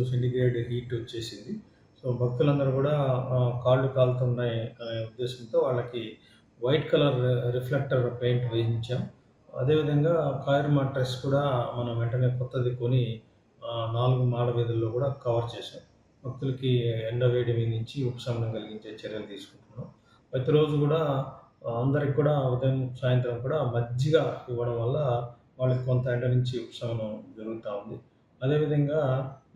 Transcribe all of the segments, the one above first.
Centigrade heat వచ్చేసింది. So భక్తులందరూ కూడా కాళ్ళు కాలుతున్నాయి అనే ఉద్దేశంతో వాళ్ళకి వైట్ కలర్ రిఫ్లెక్టర్ పెయింట్ వేయించాం. అదేవిధంగా కాయిర్ మాట్రెస్ కూడా మనం వెంటనే కొత్తది కొని 4 మాడ వీధుల్లో కూడా కవర్ చేసాం. భక్తులకి ఎండ వేడి మీద నుంచి ఉపశమనం కలిగించే చర్యలు తీసుకుంటున్నాం. ప్రతిరోజు కూడా అందరికి కూడా ఉదయం, సాయంత్రం కూడా మజ్జిగ ఇవ్వడం వల్ల వాళ్ళకి కొంత ఎండ నుంచి ఉపశమనం జరుగుతూ ఉంది. అదేవిధంగా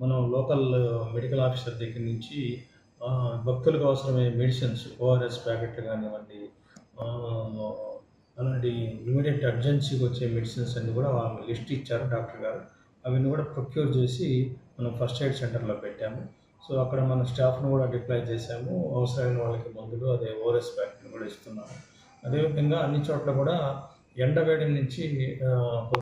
మనం లోకల్ మెడికల్ ఆఫీసర్ దగ్గర నుంచి భక్తులకు అవసరమైన మెడిసిన్స్, ఓఆర్ఎస్ ప్యాకెట్లు కానివ్వండి, అలాంటి ఇమీడియట్ అర్జెన్సీకి వచ్చే మెడిసిన్స్ అన్నీ కూడా వాళ్ళు లిస్ట్ ఇచ్చారు డాక్టర్ గారు. అవన్నీ కూడా ప్రొక్యూర్ చేసి మనం ఫస్ట్ ఎయిడ్ సెంటర్లో పెట్టాము. సో అక్కడ మన స్టాఫ్ను కూడా డిప్లాయ్ చేశాము. అవసరమైన వాళ్ళకి మందులు, అదే ఓఆర్ఎస్ ప్యాకెట్లు కూడా ఇస్తున్నాము. అదేవిధంగా అన్ని చోట్ల కూడా ఎండ వేడి నుంచి